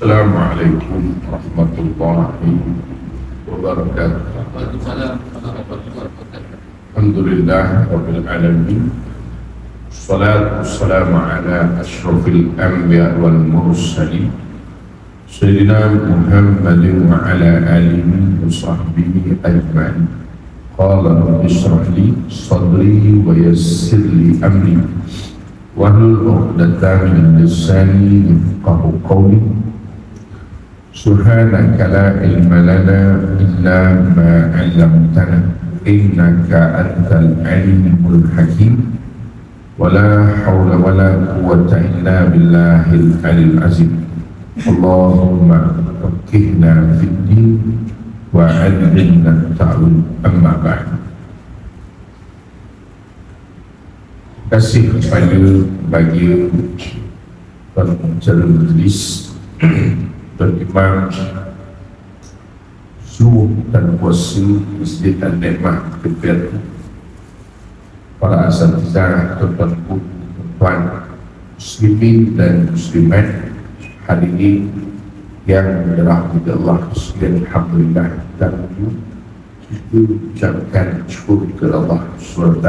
Assalamualaikum warahmatullahi wabarakatuh. Alhamdulillah rabbil alamin. Wassalatu wassalamu ala asyrafil anbiya wal mursalin Sayyidina Muhammadin wa ala alihi wa sahbihi ajma'in. Qala rabbi shrah li sadri wa yassir li amri wahlul 'uqdatam min lisani yafqahu qawli. Subhanaka la ilma lana illa ma 'allamtana innaka antal alimul hakim. Wala hawla wala quwwata illa billahil aliyil azim. Allahumma faqqihna fid din wa 'allimna ta'wil. Amma ba'd. Kasih kepada bagi para pengacara majlis dan imam seluruh dan kuasa Masjid Al-Nikmah Kepiatu, para asatizah, tuan-tuan muslimin dan muslimat hadirin yang dirahmati Allah sekalian. Alhamdulillah, dan itu ucapkan syukur kepada Allah SWT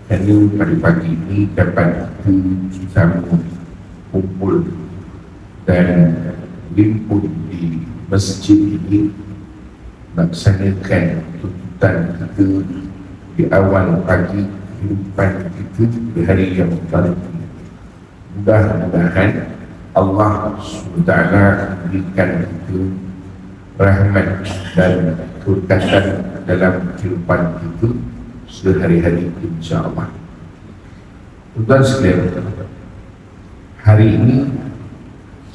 kerana pada pagi ini dapat kita kumpul dan limpun di masjid ini melaksanakan tuntutan kita di awal pagi kehidupan kita di hari yang baru. Mudah-mudahan Allah SWT berikan kita rahmat dan keberkatan dalam kehidupan kita sehari-hari, insyaAllah. Tuan sekalian, hari ini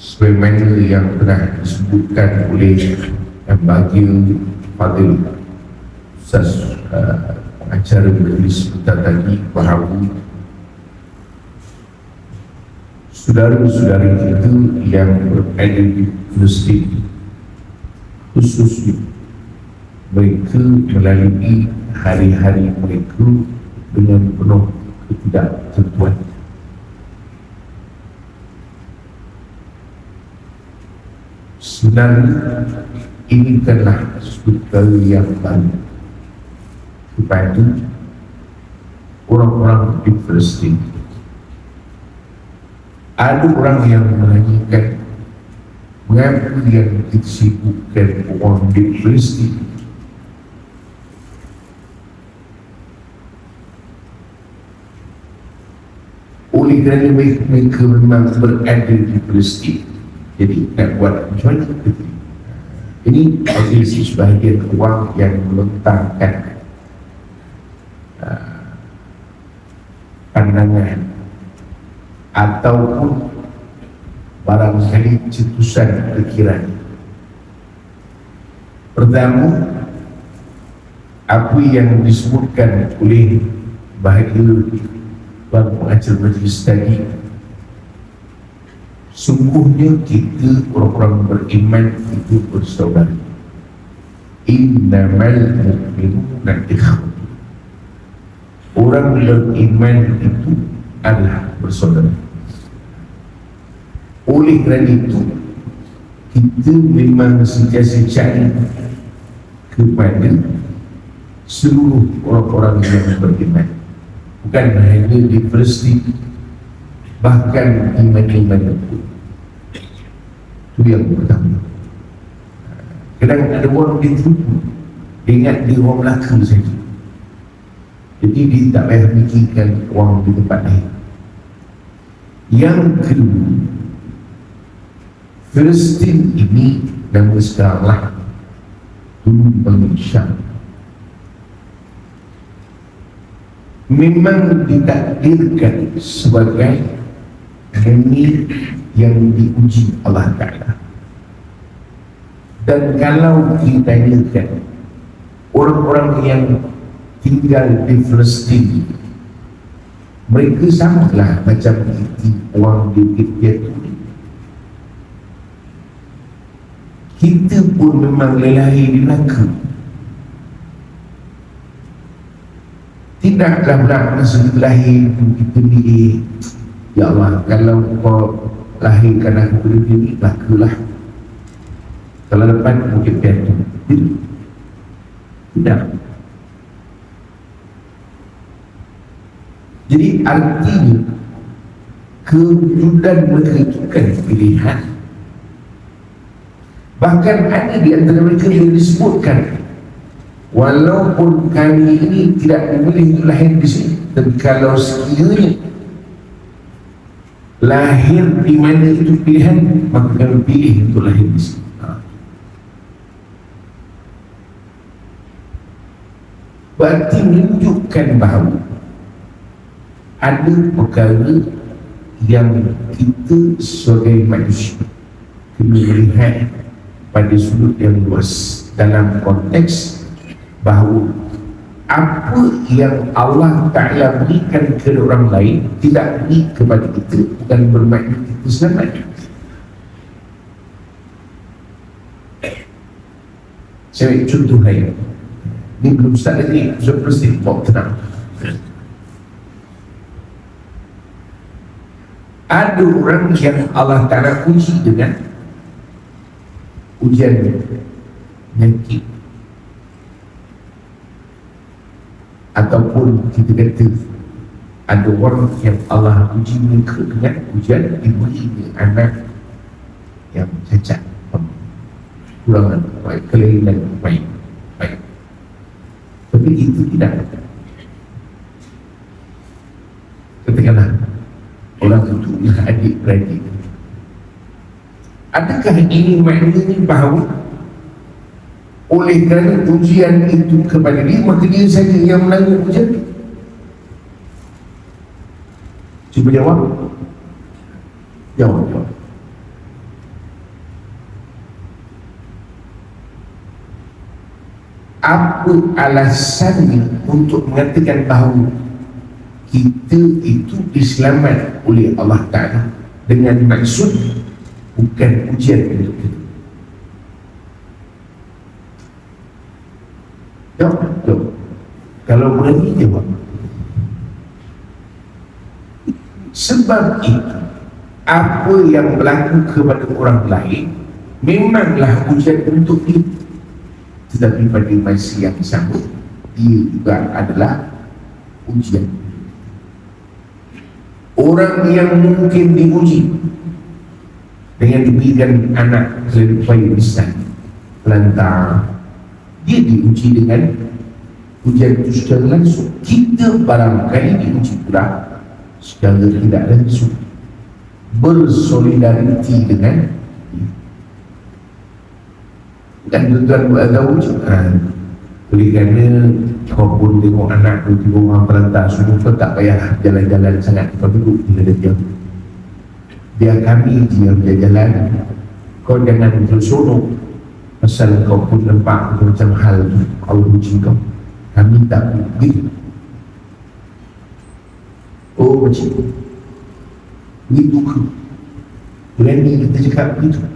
sebagaimana yang telah disebutkan oleh yang bagi Fadil Ustaz pengacara majlis kita tadi, bahawa saudara-saudara kita yang berada di Palestin, khususnya mereka melalui hari-hari mereka dengan penuh ketidaktentuan. Sebenarnya ini adalah perkara yang baru kepada orang-orang di Palestin. Ada orang yang menanyakan mengapa yang disibukkan orang di Palestin. Oleh kerana mereka memang berada di Palestin, jadi nak buat macam mana? Ini adalah sebahagian orang yang melentangkan pandangan ataupun barangkali cetusan pikiran. Pertama, apa yang disebutkan oleh bahagia Tuan pengacara majlis tadi, sungguhnya kita orang-orang beriman itu bersaudara. Innamal mu'minuna ikhwah. Orang beriman itu adalah bersaudara. Oleh kerana itu, kita memang sentiasa cari kepada seluruh orang-orang yang beriman, bukan hanya di Palestin, bahkan di mana-mana pun. Itu yang pertama. Kadang ada orang dia terlupa, dia ingat dia orang Melaka saja, jadi dia tak payah fikirkan orang di tempat lain. Yang kedua, Palestin ini nama sekaranglah dulu Malaysia, memang ditakdirkan sebagai bumi yang diuji Allah Ta'ala. Dan kalau ditanyakan orang-orang yang tinggal di Palestin, mereka samalah macam kita orang di Kepiatu. Kita pun memang lelahir di Melaka. Tidaklah masa kita lahir kita pilih, ya Allah, kalau kau lahirkan aku di sini, lakulah. Kalau lepas mungkin piatu. Tidak. Jadi artinya kewujudan mereka itu kan pilihan. Bahkan ada di antara mereka yang disebutkan, walaupun kami ini tidak memilih untuk lahir di sini, tapi kalau sekiranya lahir di mana itu pilihan, maka kami pilih untuk lahir di sini. Berarti menunjukkan bahawa ada perkara yang kita sebagai manusia kena melihat pada sudut yang luas, dalam konteks bahawa apa yang Allah Ta'ala berikan kepada orang lain tidak beri kepada kita, bukan bermakna kita selamat. Saya ambil contoh lain. Ini belum start lagi, saya mesti bawa tenang. Ada orang yang Allah Ta'ala uji dengan ujian penyakit, ataupun kita kata ada orang yang Allah uji mereka dengan ujian diberi anak yang cacat, kurangan baik, kelainan baik. Tapi itu tidak. Katakanlah orang itu adalah adik-beradik. Adakah ini maknanya bahawa oleh kerana ujian itu kepada dia, maka dia saja yang menanggung ujian itu? Cuba jawab. Jawab. Apa alasannya untuk mengatakan bahawa kita itu diselamat oleh Allah Ta'ala dengan maksud bukan ujian untuk kita? Jawab. Kalau berani jawab. Sebab itu apa yang berlaku kepada orang lain memanglah ujian untuk dia, tetapi pada masa yang sama dia juga adalah ujian. Orang yang mungkin diuji dengan diberikan anak lebih besar, lantar, dia diuji dengan ujian itu secara langsung. Kita barangkali diuji pula secara tidak langsung, bersolidariti dengan dia. Dan tuan buat tahu je oleh kerana kau pun tengok anak tu, tengok orang pelantar semua, kau tak payah jalan-jalan sangat, kau duduk bila dia diam. Biar kami je yang berjalan, kau jangan terseronok pasal kau pun nampak macam hal tu Allah uji kau. Kami tak begitu. Oh macam tu, begitu ke? Berani kita cakap begitu.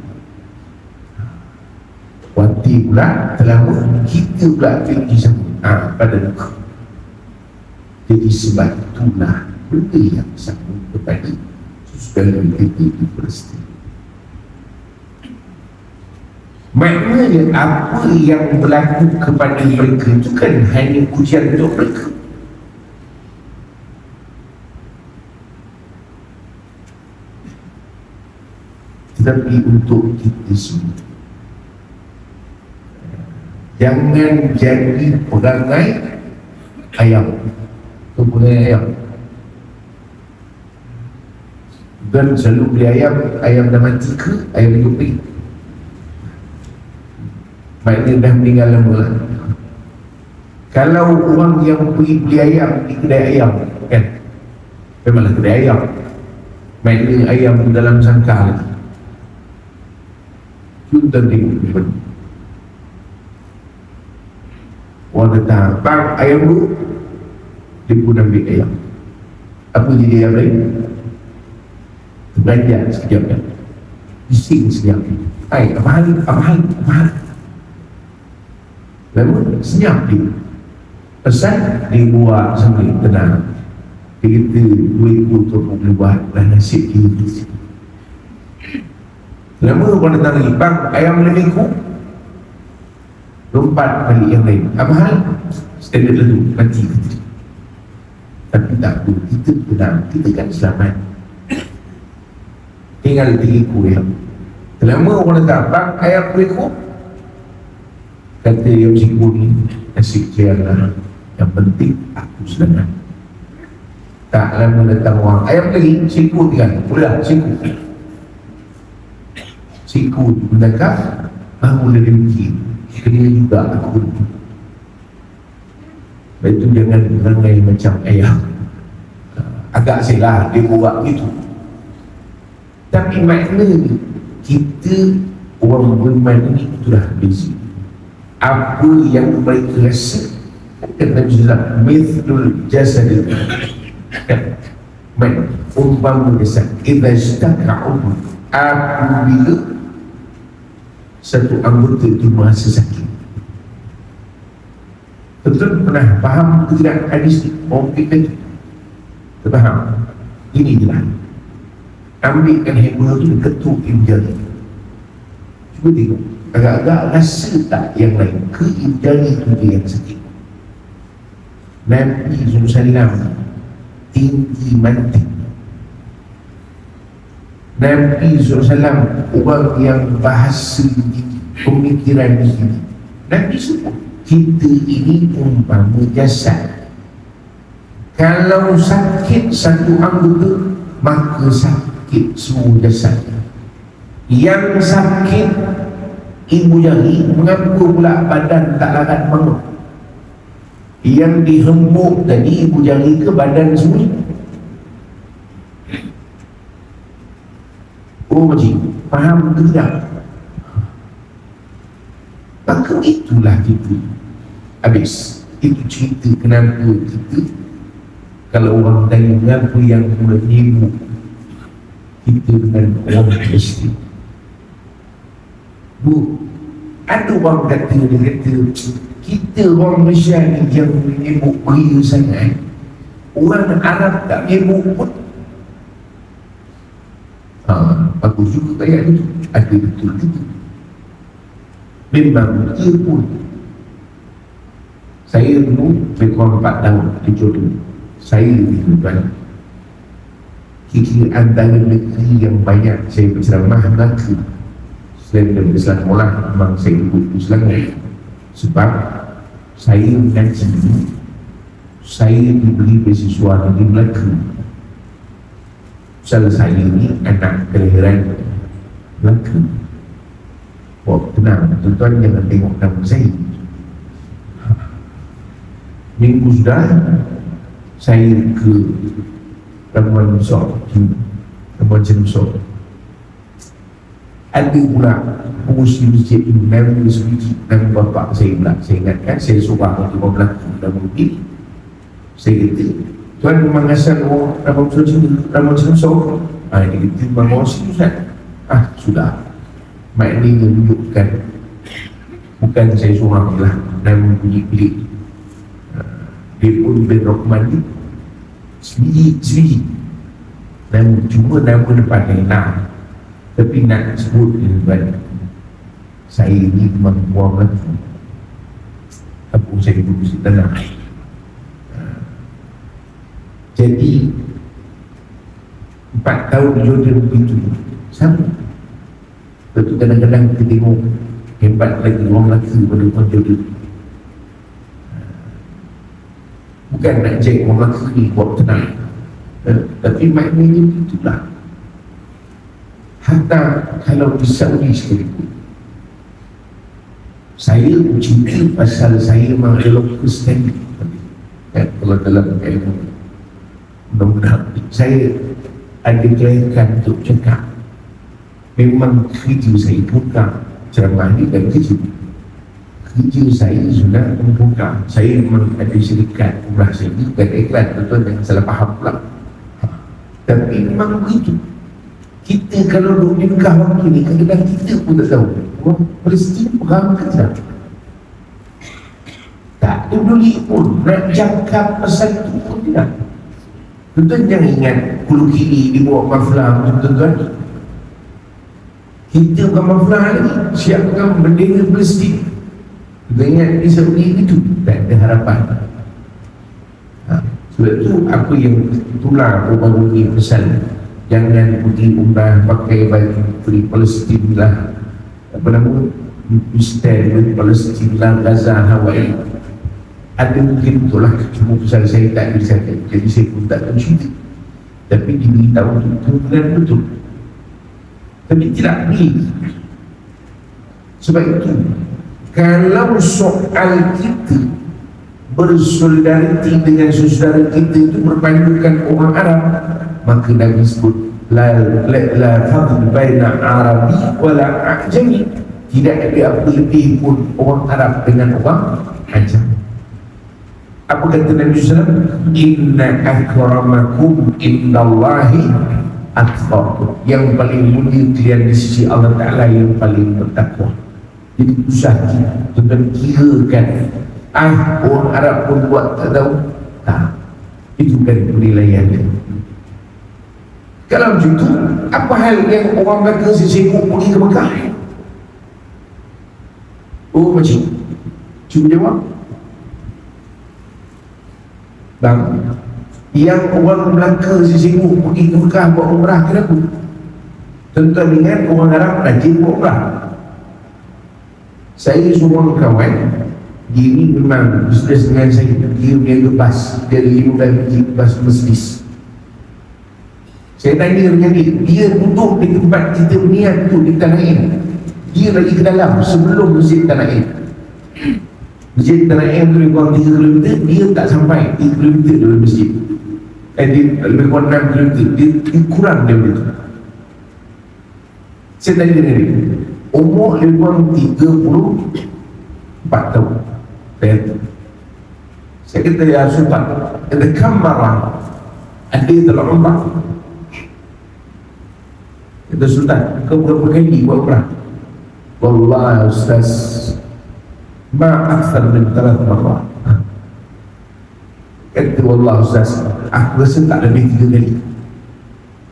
Wanti pula terlalu kita pula fikir sama pada muka. Jadi sebab itulah benda yang sama kepada segala kita itu pasti. Maknanya apa yang berlaku kepada mereka itu kan hanya ujian untuk mereka. Tetapi untuk kita semua, jangan jadi perangai ayam. Itu perangai ayam. Dan selalu beli ayam dah mati ke, ayam hidup lagi. Maknanya dah meninggal lama lah. Kalau orang yang pergi beli ayam di kedai ayam, kan, memanglah kedai ayam, maknanya ayam dalam sangkar lagi. Kita tengok orang kata, bang ayam dulu, dia pun ambil ayam. Apa jadi ayam lain? Beranjak sekejap kan, bising sekejap. Apa hal? Lalu senyap dia. Pesan dia buat sambil tenang. Dia kata, duit tu untuk boleh buat lah nasib dia. Lama orang datang lagi, bang, ayam lebihku lompat balik yang lain. Apa hal? Standard lalu, mati kita. Tapi tak perlu, kita tenang, kita kan selamat. Tinggal diriku ya. Lama orang datang, bang, ayam lebihku. Kata yang cikgu ni, nasib saya yang penting aku selamat. Tak lama datang orang, ayam lagi, cikgu tinggal. Mula, cikgu. Cikgu mendekat, baru dia mungkin. Kena juga aku. Itu jangan rangai macam ayam. Agak salah dia buat gitu. Tapi maknanya kita orang beriman ini itulah basic. Apa yang mereka rasa kata Nabi Sallallahu mithlul jasad, umpama jasad idza ishtaka udhu, apabila satu anggota itu merasa sakit. Betul pernah faham ke tidak hadis ni? Orang kita tu faham? Ini je lah. Ambilkan hemah tu ketuk ibu jari. Cuba tengok, agak-agak rasa tak yang lain ke ibu jari tu dia yang sakit. Nabi SAW tinggi mati. Nabi SAW orang yang bahasa tinggi, pemikiran tinggi. Nabi sebut kita ini umpama jasad. Kalau sakit satu anggota, maka sakit semua jasad. Yang sakit ibu jari, mengapa pula badan tak larat bangun? Yang dihembuk tadi ibu jari ke badan semua? Oh makcik, faham ke tidak? Maka itulah kita. Habis. Itu cerita kenapa kita, kalau orang tanya mengapa yang menyibuk kita dengan orang Kristian. Bu, ada orang kata, dia kata kita orang Malaysia ni yang menyibuk beria sangat, orang Arab tak menyibuk pun. Bagus juga ayat itu. Ada betul kita. Memang dia pun. Saya dulu lebih kurang 4 tahun di Jordan. Saya itu kan kira antara negeri yang banyak saya berceramah Melaka. Selain dari Islam Molah, memang saya ikut Islam. Sebab saya mengaji, saya diberi beasiswa di Melaka. Salah saya ni anak kelahiran Melaka. Oh tenang, tuan-tuan jangan tengok nama saya. Minggu sudah saya ke Ramuan Besar, Ramuan Besar. Ada pula pengurusi masjid ini, nama sebiji, nama bapa saya pula. Saya ingatkan, saya suruh untuk Melaka nama ini. Saya kata, tuan memang asal orang Ramuan Besar. Dia kata, memang orang sini Ustaz. Sudah. Maknanya menunjukkan bukan saya seorang lah nama bunyi bilik. Dia pun bin Rahman ni sebiji nama, cuma nama depan yang nak, tapi nak sebut di depan saya ni memang buang lagi apa saya berusia tanah. Jadi 4 tahun di Jordan begitu sama. Lepas kadang-kadang kita tengok hebat lagi orang lelaki pada orang Jordan. Bukan nak cek orang lelaki ni buat tenang, tapi maknanya itulah. Hatta kalau di Saudi sekalipun, saya cerita pasal saya mengelok Kristian. Kalau dalam ilmu mudah-mudahan saya ada kelayakan untuk cakap. Memang kerja saya buka ceramah ni dan kerja saya sudah membuka. Saya memang ada syarikat umrah saya ni, bukan iklan, tuan-tuan jangan salah faham pula. Tapi memang begitu. Kita kalau duduk di Mekah waktu ni, kadang-kadang kita pun tak tahu orang Palestin perang ke tidak. Tak peduli pun nak cakap pasal itu pun tidak. Tuan-tuan jangan ingat Hulu Kiri dibawa maflah, tuan-tuan. Kita bukan maflah lagi, siapkan bendera Palestin. Kita ingat di Saudi itu tak ada harapan. Sebab itu apa yang tular baru ini pesan, jangan pergi umrah pakai baju free Palestin lah, apa nama, stand Palestin lah, Gaza, Hawaii. Ada mungkin itulah, cuma pesan saya tak bisa, jadi saya pun tak tahu cerita. Tapi diberitahu itu kemungkinan betul, tapi tidak boleh. Sebab itu kalau soal kita bersolidaritas dengan saudara kita itu berpandukan orang Arab, maka Nabi sebut la fadl baina Arabi wala Ajami, tidak ada apa lebih pun orang Arab dengan orang Ajam. Apa kata Nabi SAW? Inna akramakum indallahi atqakum, yang paling mulia kalian di sisi Allah Ta'ala yang paling bertakwa. Jadi usah kita kirakan orang Arab pun buat tak tahu, tak, itu kan penilaian dia. Kalau macam itu, apa hal yang orang Melaka sibuk pergi ke Mekah? Oh macam, cuba jawab bang, yang orang Melaka sibuk pergi ke Mekah buat umrah, kenapa? Tuan-tuan ingat orang Arab rajin buat umrah. Saya seorang kawan, dia ni memang bisnes dengan saya, dia punya bas, dia 15 biji bas Mercedes. Saya tanya dengan dia duduk di tempat kita berniat tu di Tanah Air, dia lagi ke dalam sebelum Masjid Tanah Air. Masjid Tanah Air tu lebih kurang 3 km, dia tak sampai 3 km dari masjid. Dia lebih kurang 6 km, dia kurang dia begitu. Saya tanya dengan dia, umur lebih kurang 34 tahun. Saya kata, ya Sultan, ada kamera ada dalam umrah. Kata Sultan, kau berapa kali buat umrah? Wallah Ustaz, ma'aksar min 3 marrah. Kata wallah Ustaz, aku rasa tak lebih 3 kali.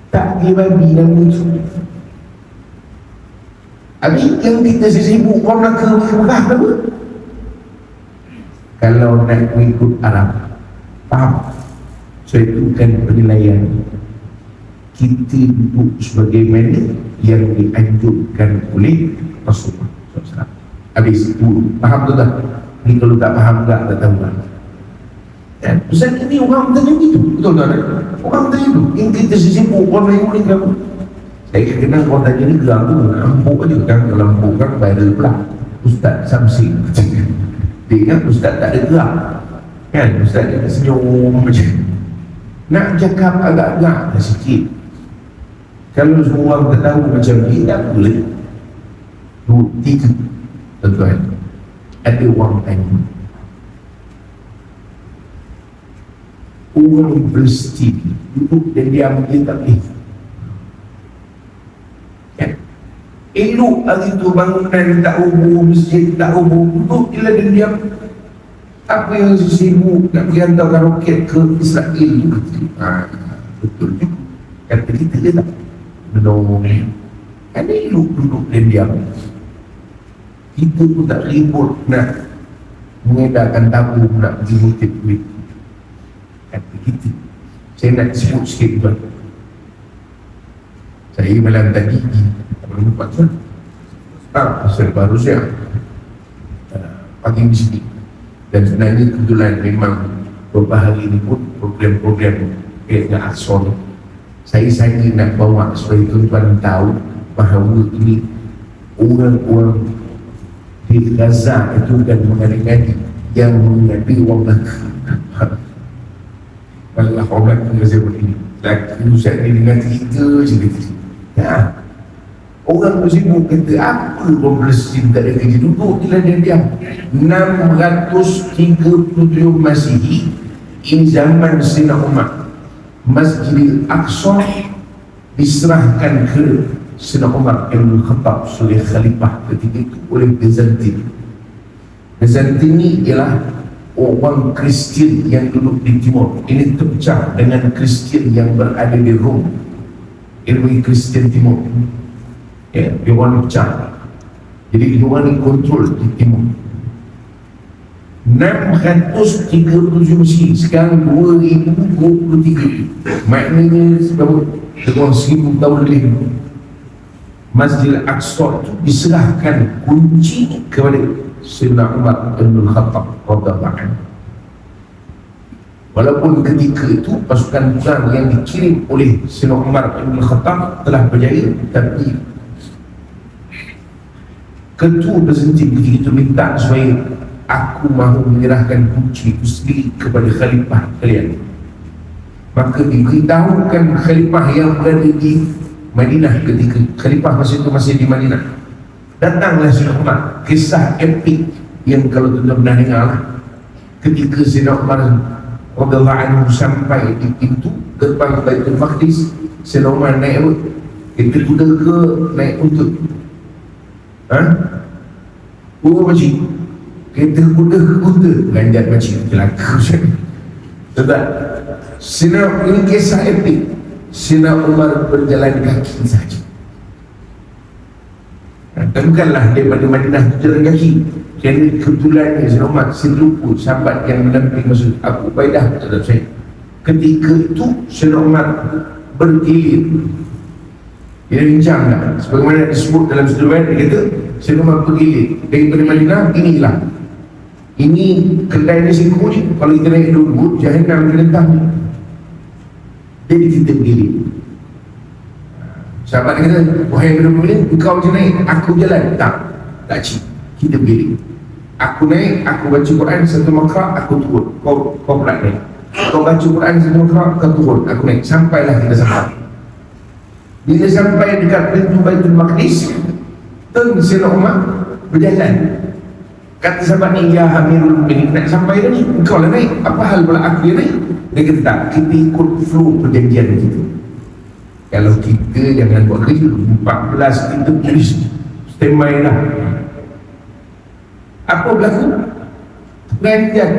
Tak dia babi nama itu. Habis yang kita sibuk orang nak ke Mekah apa? Kalau nak mengikut Arab, faham? So itu kan penilaian kita duduk sebagaimana yang dianjurkan oleh Rasulullah SAW. Habis itu, faham tu tak? Ni kalau tak faham tak tahu lah. Dan Ustaz ini orang tanya begitu, betul tak? Orang tanya itu, yang kita sibuk orang lain boleh kamu. Saya kenal orang tanya ni geram tu, empuk aja kan, kalau empuk kan viral pula. Ustaz Samsing dia kan Ustaz tak ada gerak kan, Ustaz dia senyum macam nak cakap agak gerak sikit. Kalau semua orang tak tahu macam ni, tak boleh. 2, 3 tuan-tuan, ada orang tanya, orang Palestin duduk dan diam, dia tak boleh kan? Elok hari tu bangunan tak rubuh, masjid tak rubuh, duduk dia dan diam. Apa yang sibuk nak pergi hantarkan roket ke Israel tu? Betul juga kata kita, dia tak menolong. Kan elok duduk dan diam. Kita pun tak ribut nak mengedarkan tabung nak pergi motif duit. Kata kita. Saya nak sebut sikit tuan. Saya malam tadi berempat tuan, serba Rusia pagi di sini. Dan sebenarnya kebetulan memang beberapa hari ini pun program-program dengan Akson saya nak bawa supaya tuan-tuan tahu bahawa ini orang-orang di Gaza itu kan mengadi-ngadi yang mengadi orang Melaka. Malah orang Melaka saya begini, laki Ustaz ni dengan kita je kata. Ya, orang bersibuk kata apa orang Palestin tak ada kerja, duduk di ladang diam. 637 Masihi, ini zaman Sayyidina Umar, Masjidil Aqsa diserahkan ke Sayyidina Umar Ibn Khattab sebagai khalifah ketika itu oleh Byzantine. Byzantine ini ialah orang Kristian yang duduk di timur. Ini terpecah dengan Kristian yang berada di Rom, ini Kristian timur. Ya, dia orang pecah. Jadi dia orang kontrol di timur. 637 masjid, sekarang 2023. Maknanya sekarang 1000 tahun lebih. Masjid Al-Aqsa itu diserahkan kunci kepada Sayyidina Umar bin Khattab radhiyallahu anhu. Walaupun ketika itu pasukan perang yang dikirim oleh Sayyidina Umar bin Khattab telah berjaya, tapi ketua Byzantium ketika itu minta supaya aku mahu menyerahkan kunci itu sendiri kepada khalifah kalian. Maka diberitahukan khalifah yang berada di Madinah ketika khalifah masa itu masih di Madinah. Datanglah Sayyidina Umar, kisah epik yang kalau tuan-tuan pernah dengar lah. Ketika Sayyidina Umar radhiyallahu anhu sampai di pintu gerbang Baitul Maqdis, Sayyidina Umar naik itu kuda ke naik untuk makcik kereta kuda ke kuda ganjat makcik celaka. Sebab ini kisah epik. Sayyidina Umar berjalan kaki saja. Dan bukanlah daripada Madinah berjalan kaki. Jadi kebetulannya Sayyidina Umar seluruh sahabat yang menamping maksud Abu Ubaidah terhadap saya. Ketika itu Sayyidina Umar bergilir. Dia bincang tak? Sebagaimana disebut dalam satu riwayat, dia kata Sayyidina Umar bergilir daripada Madinah. Inilah, ini kedai nasi kuning. Kalau kita naik dulu Jahannam menentang ni. Jadi kita begini. Sahabat dia kata, wahai Nabi, engkau je naik, aku jalan. Tak cik, kita begini. Aku naik, aku baca Quran satu makra, aku turun. Kau pula naik. Kau baca Quran satu makra, kau turun. Aku naik. Sampailah kita sampai. Bila sampai dekat pintu Baitul Maqdis, Sayyidina Umar berjalan. Kata sahabat ni, ya Amirul Mukminin, nak sampai dah ni, engkau lah naik. Apa hal pula aku yang naik? Dia kata tak, kita ikut flow perjanjian kita. Kalau kita jangan buat kerja 14 kita polis standby lah. Apa berlaku? Perjanjian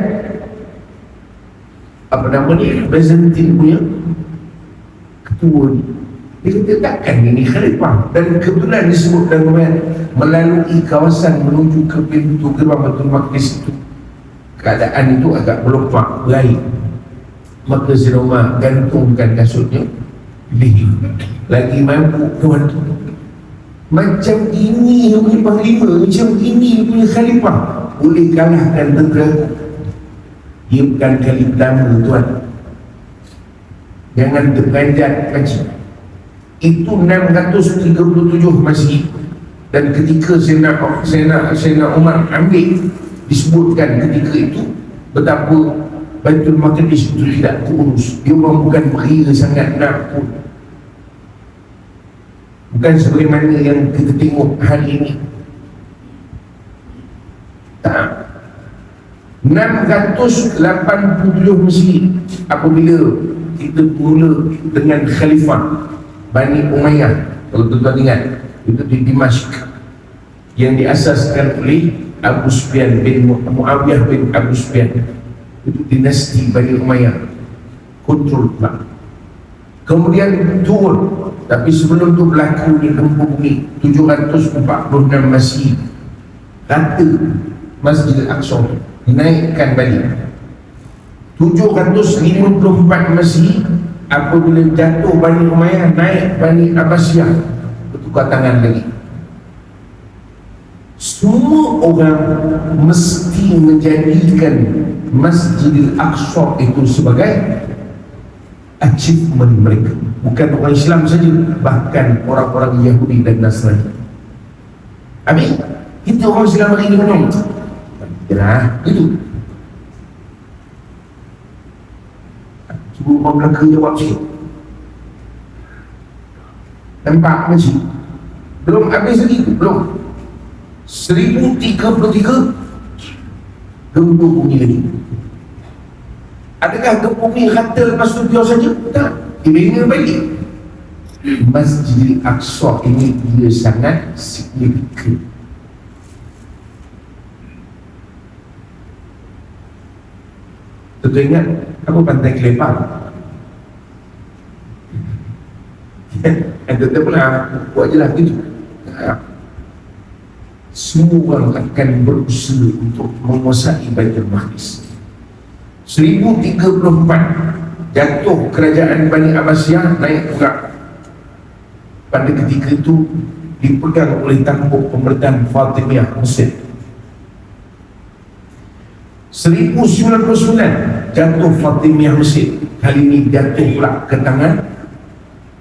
apa nama ni, Byzantine punya ketua ni, dia kata takkan ini khalifah. Dan kebetulan disebut dalam ayat melalui kawasan menuju ke pintu gerbang Baitul Maqdis itu, keadaan itu agak berlompak baik. Maka Sayyidina Umar gantungkan kasutnya, lagi mampu tuan tu. Macam ini yang punya panglima, macam ini yang punya khalifah, boleh kalahkan tentera. Dia bukan kali pertama tuan. Jangan terperanjat macam itu. 637 masjid. Dan ketika Sayyidina Umar ambil, disebutkan ketika itu betapa Baitul Maqdis itu tidak terurus. Dia orang bukan beria sangat nak pun. Bukan sebagaimana yang kita tengok hari ini. Tak. 687 masjid apabila kita mula dengan Khalifah Bani Umayyah. Kalau tuan-tuan ingat, itu di Dimashq yang diasaskan oleh Abu Sufyan bin Muawiyah bin Abu Sufyan. Itu dinasti Bani Umayyah kontrol pula. Kemudian turun, tapi sebelum tu berlaku di gempa bumi 746 masjid rata Masjid Al-Aqsa dinaikkan balik. 754 masjid apabila jatuh Bani Umayyah, naik Bani Abbasiyah, bertukar tangan lagi. Semua orang mesti menjadikan Masjidil Aqsa itu sebagai achievement mereka. Bukan orang Islam saja, bahkan orang-orang Yahudi dan Nasrani. Habis kita orang Islam hari ini menang. Yalah, itu. Cuba orang Melaka jawab sikit. Nampak masjid? Belum habis lagi, belum. 1033 gempa bumi lagi. Adakah gempa bumi rata lepas tu biar saja? Tak. Dia bina balik. Masjid Al-Aqsa ini dia sangat signifikan. Tentu ingat apa Pantai Kelepar? Yang tetap pula buat je lah begitu. semua orang akan berusaha untuk menguasai Baitul Maqdis. 1034 jatuh kerajaan Bani Abbasiyah, naik pula. Pada ketika itu dipegang oleh tampuk pemerintahan Fatimiyah Mesir. 1099 jatuh Fatimiyah Mesir. Kali ini jatuh pula ke tangan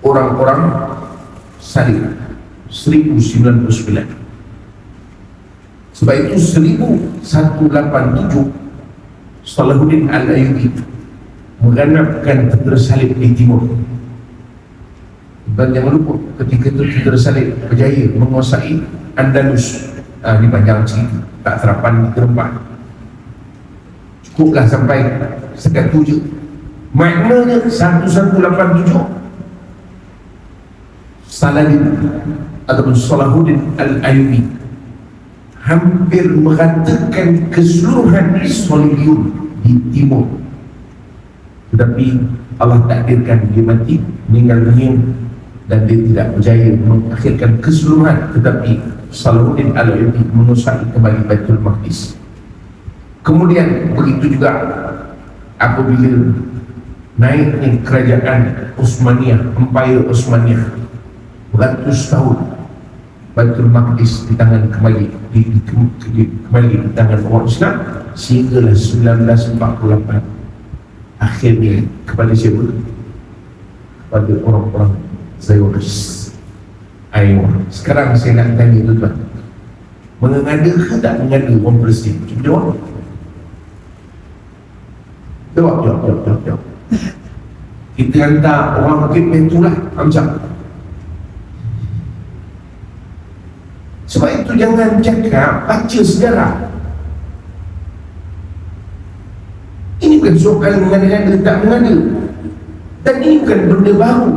orang-orang Salib. 1099. Sebab itu 1187 Salahuddin Al-Ayyubi mengganapkan tentera salib di timur. Dan jangan lupa ketika itu tentera salib berjaya menguasai Andalus. Ini panjang cerita, tak serapan di tempat. Cukuplah sampai sekat tu je. Maknanya 1187 Salahuddin ataupun Salahuddin Al-Ayyubi hampir meratakan keseluruhan Salibiyun di timur. Tetapi Allah takdirkan dia mati, meninggal dunia, dan dia tidak berjaya mengakhirkan keseluruhan. Tetapi Salahuddin Al-Ayyubi menguasai kembali Baitul Maqdis. Kemudian begitu juga apabila naiknya kerajaan Utsmaniyah, Empire Utsmaniyah, beratus tahun Baitul Maqdis di tangan kembali di tangan orang Islam sehinggalah 1948 akhirnya kepada siapa? Kepada orang-orang Zionis. Ayo, sekarang saya nak tanya tuan-tuan, mengada ke tak mengada orang Palestin? Cuba jawab. Kita hantar orang mungkin mentulah macam. Sebab itu jangan cakap baca sejarah. Ini bukan soal mengada-ngada tak mengada. Dan ini bukan benda baru.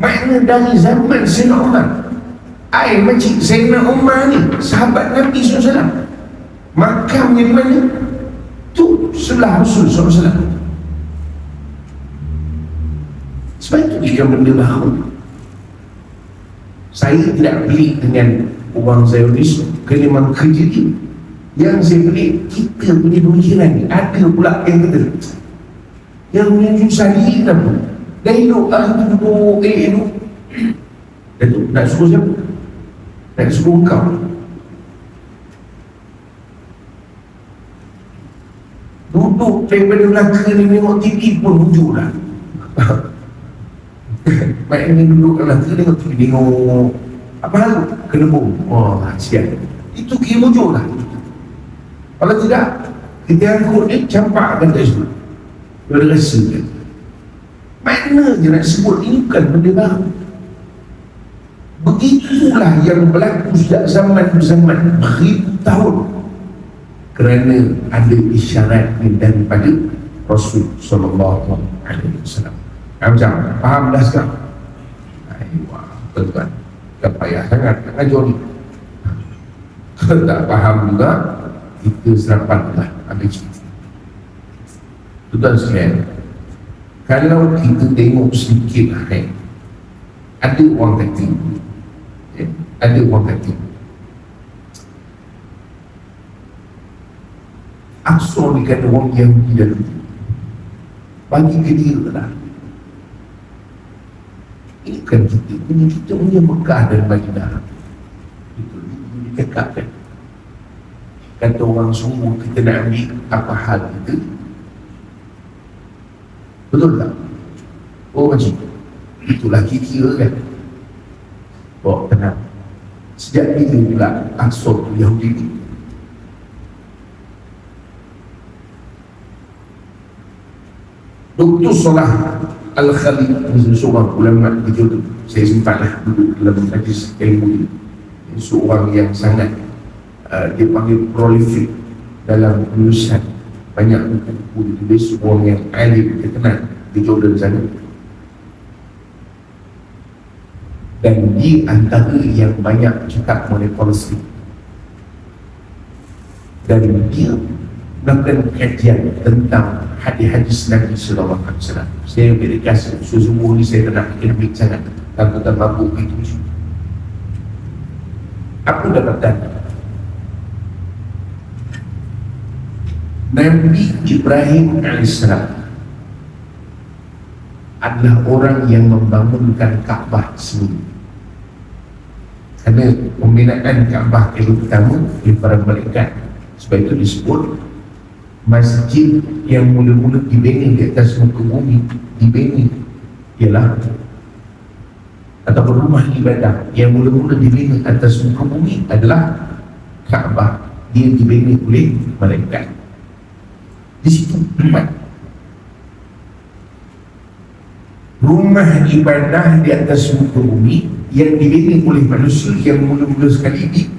Makna dari zaman Sayyidina Umar. Makcik Sayyidina Umar ni sahabat Nabi SAW. Makamnya di mana? Tu sebelah Rasul SAW. Sebab itu bukan benda baru. Saya tidak beli dengan orang Zionis kalimat kerja ni. Yang saya beli, kita punya pemikiran ni ada pula yang kata yang menyusah diri kenapa? Dah hidup tu duduk elok. Datuk nak suruh siapa? Nak suruh engkau. Duduk daripada belakang ni tengok TV pun hujur dah. Maknanya duduk kat belakang tengok TV, tengok apa hal? Kena bom. Oh, siap. Itu kira hujur lah. Kalau tidak, kita angkut ni campakkan kat situ. Dia ada rasa kan. Maknanya nak sebut ini bukan benda baru. Begitulah yang berlaku sejak zaman-zaman beribu tahun. Kerana ada isyarat daripada Rasul sallallahu alaihi wasallam. Macam faham dah sekarang? Ayuh, tuan-tuan, tak payah sangat nak ajar ni. Kalau tak faham juga, kita serapatlah habis cerita. Tuan-tuan sekalian, kalau kita tengok sedikit ada orang kata, ada orang kata Aqsa ni kata orang Yahudi dulu bagi ke dia lah. Ini kan kita punya Mekah dan Madinah. Itu dikatakan kata orang semua kita nak ambil apa hal kita. Betul tak? Oh macam itulah kira kan. Oh tenang. Sejak bila pula Aqsa tu Yahudi ni? Dr. Salah Al-Khalid, seorang ulama di Jordan, saya sempatlah duduk dalam majlis ilmu ini. Seorang yang sangat dipanggil prolific dalam penulisan, banyak buku ditulis, orang yang alim terkenal di Jordan sana. Dan di antara yang banyak cakap mengenai Palestin. Dan dia melakukan kajian tentang hadis-hadis Nabi sallallahu alaihi wasallam. Saya beri kasih sesungguhnya ni saya tak nak akademik sangat, tak mampu itu. Apa dapatan? Nabi Ibrahim alaihissalam adalah orang yang membangunkan Kaabah sendiri. Kerana pembinaan Kaabah itu pertama oleh para malaikat. Sebab itu disebut masjid yang mula-mula dibina di atas muka bumi, dibina ialah atau rumah ibadah yang mula-mula dibina atas muka bumi adalah Kaabah. Dia dibina oleh malaikat. Di situ tempat rumah ibadah di atas muka bumi yang dibina oleh manusia yang mula-mula sekali dibina.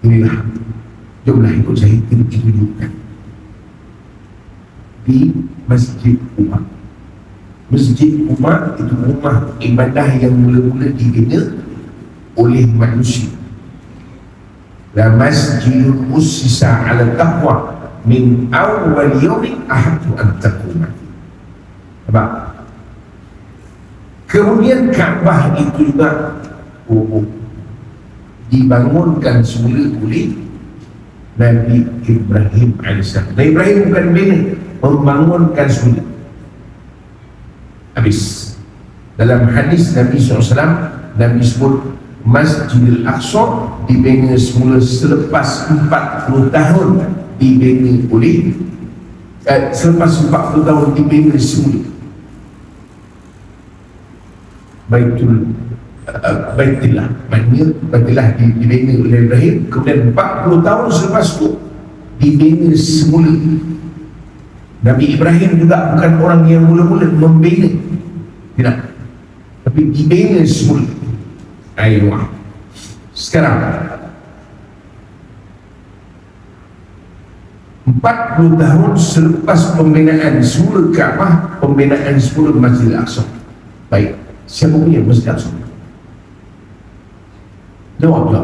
Inilah, jomlah ikut saya tunjukkan di Masjid Umar. Masjid Umar itu rumah ibadah yang mula-mula dibina oleh manusia. La masjidun ussisa ala taqwa min awal yawmin ahaqqu an taquma. Nampak? Kemudian Kaabah itu juga dibangunkan semula oleh Nabi Ibrahim alaihissalam. Nabi Ibrahim bukan bina, membangunkan semula. Habis. Dalam hadis Nabi SAW, Nabi sebut Masjidil Aqsa dibina semula selepas 40 tahun dibina oleh selepas 40 tahun dibina semula Baitullah, maknanya Baitullah dibina oleh Ibrahim. Kemudian 40 tahun selepas itu dibina semula. Nabi Ibrahim juga bukan orang yang mula-mula membina, tidak, tapi dibina semula. Ayo, sekarang 40 tahun selepas pembinaan semula Kaabah, pembinaan semula Masjid Al-Aqsa. Baik, siapa punya Masjid Al-Aqsa? Jawab.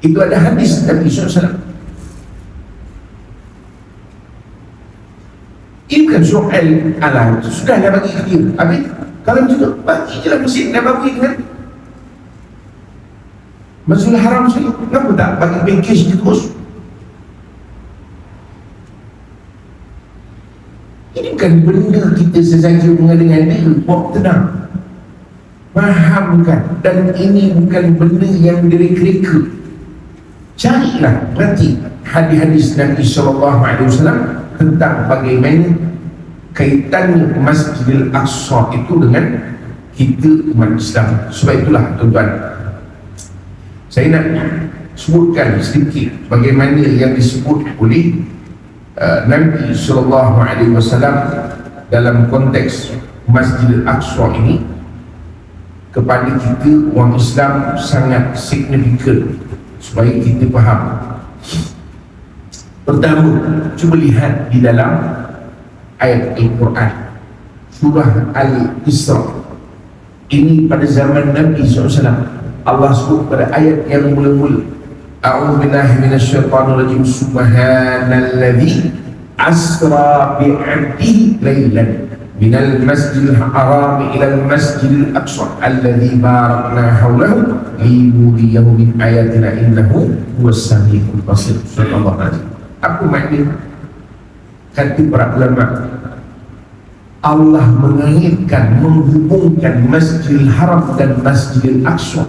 Itu ada hadis Nabi SAW. Ini bukan soal alam, sudahlah bagi dia. Habis, kalau macam tu, bagi je lah masjid Nabawi dengan Masjidil Haram sekali. Kenapa tak bagi package dia terus? Ini bukan benda kita sesaja dengan dia, buat tenang, fahamkan. Dan ini bukan benda yang direka-reka. Carilah, berarti hadis-hadis Nabi SAW tentang bagaimana kaitannya Masjidil Aqsa itu dengan kita umat Islam. Sebab itulah tuan-tuan, saya nak sebutkan sedikit bagaimana yang disebut oleh Nabi SAW dalam konteks Masjidil Aqsa ini kepada kita orang Islam sangat signifikan supaya kita faham. Pertama, cuba lihat di dalam ayat Al-Quran surah Al-Isra. Ini pada zaman Nabi SAW. Allah sebut pada ayat yang mula-mula, a'udzubillahi minasyaitonirrajim, subhanalladzi asra bi'abdihi laylan minal masjidil haram ilal masjidil aqsa alladzi barakna hawlahu linuriyahu min ayatina innahu huwas samiul basir. Subhanallah. Apa maknanya? Kata para ulama, Allah mengaitkan, menghubungkan Masjidil Haram dan Masjidil Aqsa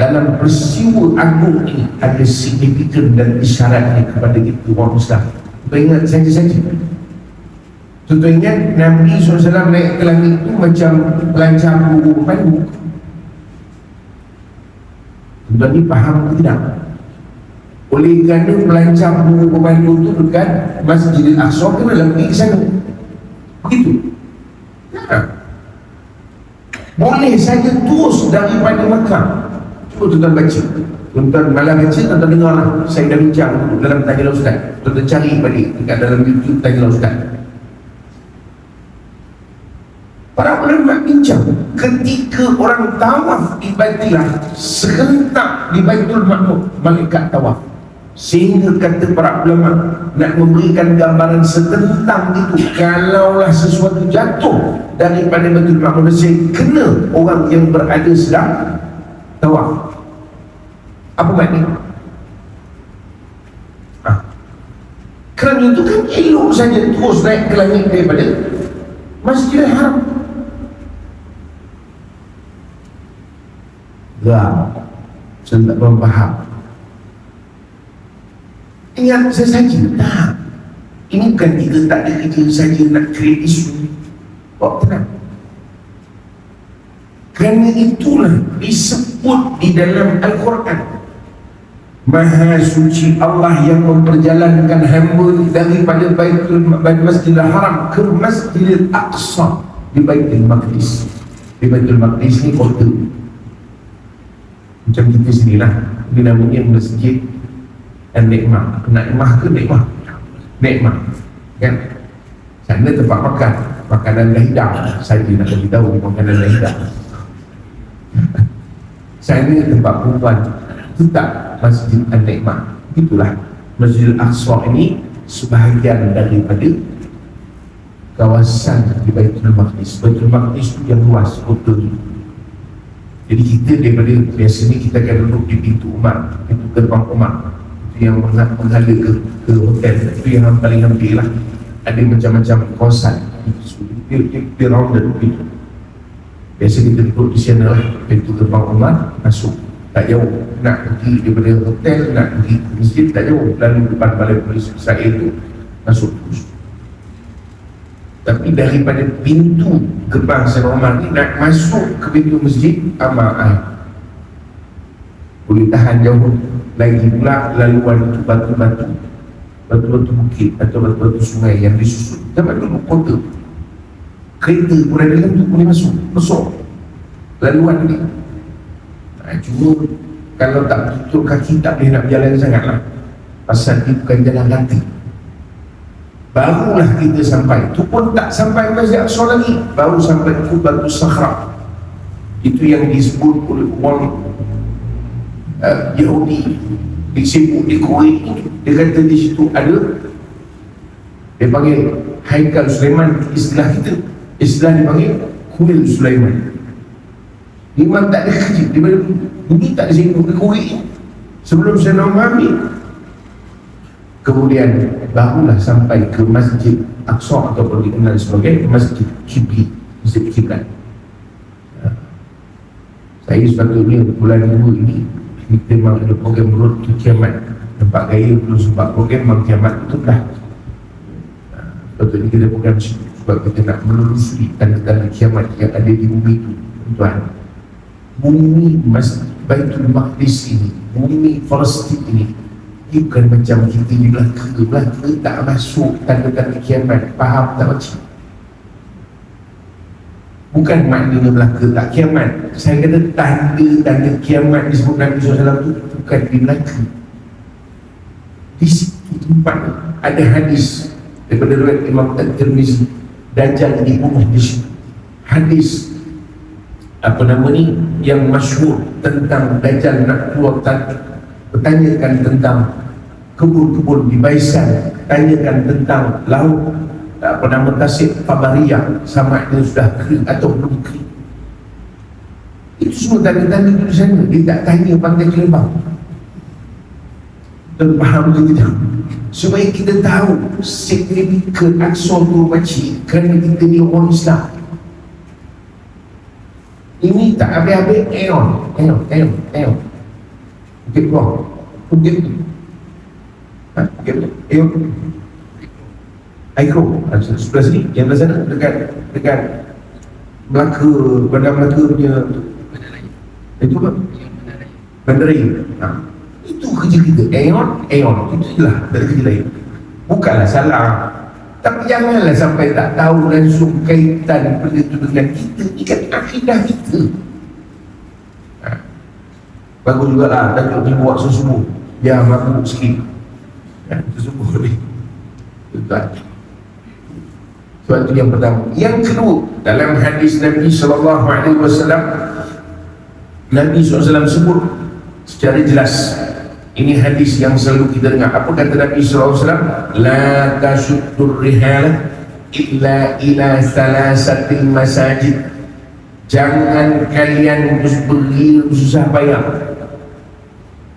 dalam peristiwa agung ini ada signifikan dan isyaratnya kepada kita orang Islam. Kita ingat saja-saja. Contoh ingat Nabi SAW naik ke langit itu macam pelancar burung pandu. Tuan ni faham atau tidak? Oleh kerana pelancar burung pemandu itu dekat Masjidil Aqsa, kena lah pergi ke sana. Begitu. Boleh saja terus daripada Makkah. Cuba tuan-tuan baca. Tuan-tuan malam baca, tuan-tuan dengar lah. Saya dah bincang dalam Tanyalah Ustaz. Tuan-tuan cari balik dekat dalam YouTube Tanyalah Ustaz. Para ulama bincang ketika orang tawaf di Baitullah, serentak di Baitul Ma'mur, malaikat tawaf. Sehingga kata para ulama nak memberikan gambaran setentang itu, kalaulah sesuatu jatuh daripada Baitul Maqdis kena orang yang berada sedang tawaf, apa maknanya? Kerana itu kan elok saja terus naik ke langit daripada Masjidil Haram. Saya tak faham. Ingat saya saja, tak. Ini bukan kita tak ada kerja saja nak create isu. Tenang. Kerana itulah disebut di dalam Al-Quran, Maha suci Allah yang memperjalankan hamba daripada Masjidil Haram ke Masjidil Aqsa di Baitul Maqdis. Di Baitul Maqdis ni kota macam kita sinilah, ini namanya Masjid An-Nikmah. Nikmah ke Nikmah? Nikmah, kan? Sana tempat makan, makanan lidah. Saya nak bagi tahu makanan lidah. Sana tempat perempuan, itu tak Masjid An-Nikmah. Itulah Masjid Al-Aqsa ini sebahagian daripada kawasan di Baitul Maqdis. Baitul Maqdis itu yang luas, kota itu. Jadi kita daripada biasanya kita akan duduk di pintu Umar, pintu gerbang Umar, itu yang menghala ke hotel. Itu yang paling hampir lah. Ada macam-macam kawasan, dia rounded begitu. Biasa kita duduk di sana lah, pintu gerbang Umar, masuk. Tak jauh, nak pergi daripada hotel, nak pergi ke masjid, tak jauh. Lalu depan balai polis Israel itu, masuk terus. Tapi daripada pintu gerbang Sayyidina Umar ni nak masuk ke pintu masjid amat boleh tahan jauh. Lagi pula laluan itu batu-batu bukit atau batu-batu sungai yang disusun. Zaman dulu kota, kereta pun ada dalam tu boleh masuk, besar laluan ni. Cuma kalau tak tutup kaki tak boleh nak berjalan sangat lah, pasal dia bukan jalan kaki. Barulah kita sampai, tu pun tak sampai Masjid Aqsa lagi, baru sampai ke Batu Sakhra. Itu yang disebut oleh orang Yahudi disebut di Kuwait. Dia kata di situ ada, dia panggil Haikal Sulaiman. Istilah kita, istilah dia panggil Kuil Sulaiman. Memang tak ada kerja, dia bumi tak ada sibuk di Kuwait sebelum saya nak ambil. Kemudian barulah sampai ke Masjid Aqsa ataupun dikenal sebagai Masjid Qibli, Masjid Qiblat. Saya sepatutnya bulan 2 ini kita memang ada program Road to Kiamat. Nampak gaya belum sempat program memang kiamat itu dah. Sepatutnya kita program sebab kita nak menelusuri tanda-tanda kiamat yang ada di bumi itu. Tuan, bumi Baitul Maqdis ini, bumi Palestin ini, dia bukan macam kita di Melaka tak masuk tanda-tanda kiamat. Faham tak macam? Bukan maknanya Melaka tak kiamat. Saya kata tanda-tanda kiamat disebut Nabi SAW itu bukan di Melaka. Di situ tempat ada hadis daripada riwayat Imam At-Tirmizi, Dajjal dibunuh di situ. Hadis yang masyhur tentang Dajjal nak keluar bertanyakan tentang kebun-kebun di Baisan, tanyakan tentang laut Tasik Fabaria, sama ada sudah kering atau belum kering. Itu semua tanda-tanda di sana. Dia tak tanya Pantai Kelembang. Dan faham ke tidak? Supaya kita tahu signifikan Aqsa tu macam kerana kita ni orang Islam. Ini tak habis-habis eon. Bukit keluar, bukit tu, bukit eon, Aikro, sebelah sini, yang belah sana dekat Melaka, Bandar Melaka punya itu apa? Bandaraya. Itu kerja kita, eon, itu je lah, tak ada kerja lain. Bukanlah salah, tapi janganlah sampai tak tahu langsung kaitan benda itu dengan kita. Ini kan akidah kita. Bagus jugalah tajuk ni buat sesubuh, biar mabuk sikit, sesubuh ni. Tuan, sebab itu yang pertama. Yang kedua, dalam hadis Nabi SAW, Nabi SAW sebut secara jelas Ini hadis yang selalu kita dengar. Apa kata Nabi SAW? La tasuddur rihal illa ila salasatil masajid. Jangan kalian beri susah payah.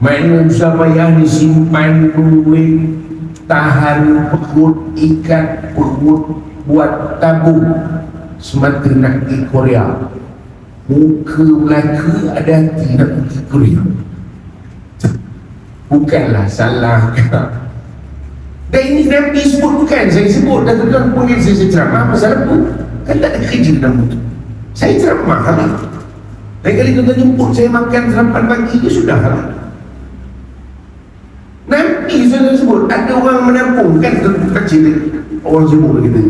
Maknanya susah payah disimpan duit, tahan perut, ikat perut, buat tabung semata nak pergi Korea. Muka Melaka ada hati nak pergi Korea. Bukanlah salah. Dan ini Nabi sebut, bukan saya sebut. Dan tuan panggil saya ceramah pasal apa? Kan tak ada kerja dalam itu. Saya ceramah lah. Lain kali tuan jemput saya makan sarapan pagi je sudah lah. Nabi saya sebut ada orang menampung, kan kecil orang sebut kita.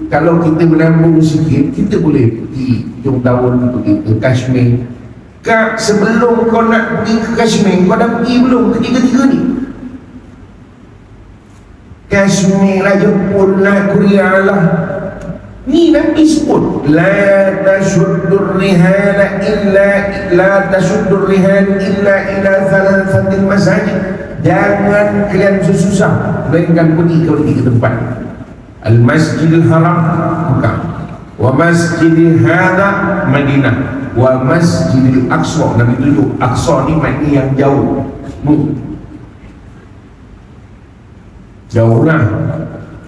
Kalau kita menambung sikit, kita boleh pergi hujung tahun, pergi ke Kashmir. Kak, sebelum kau nak pergi ke Kashmir, kau dah pergi belum ketiga-tiga ni? Kashmir lah, Jepun lah, Korea lah. Ni Nabi sebut, La tasuddur rihal illa ila thalathatil masajid. Jangan kalian susah melainkan pergi ke tiga tempat. Al-Masjidil Haram Mekah, wa Masjidil Hadha Madinah, wa Masjidil Aqsa. Nabi tunjuk Aqsa ni maknanya yang jauh. Jauh lah.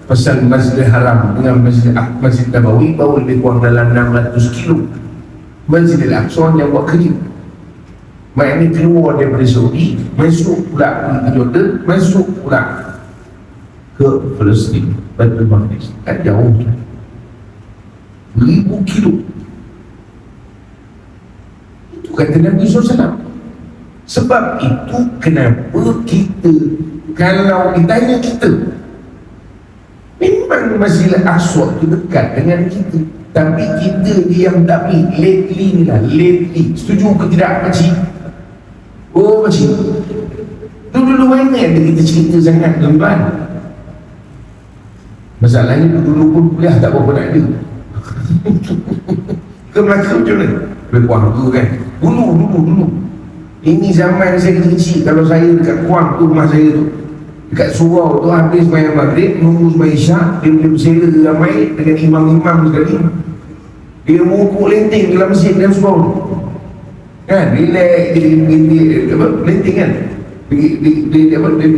Pasal Masjidil Haram dengan Masjid Nabawi baru lebih kurang dalam 600 kilo. Masjidil Aqsa yang buat kerja. Maknanya keluar daripada Saudi, masuk pula ke Jordan, masuk pula ke Palestin, Baitul Maqdis. Kan jauh tu, 1000 kilo. Itu kata Nabi SAW. Sebab itu kenapa kita, kalau ditanya kita, memang Masjid Al-Aqsa itu dekat dengan kita, tapi kita yang tak pergi. Lately ni lah, lately. Setuju ke tidak makcik? Oh makcik, dulu-dulu mana ada kita cerita sangat tuan-tuan. Masalahnya dulu pun kuliah tak berapa nak ada. Ke Melaka macam mana? Lebih Kuang tu kan. Dulu ini zaman saya kecil-kecil. Kalau saya dekat Kuang tu, rumah saya tu, dekat surau tu, habis sembahyang maghrib, nunggu sembahyang isyak, dia boleh bersela ramai dengan imam-imam sekali. Dia mengukuk lenteng dalam masjid dalam surau tu kan, relax, dia lenteng kan,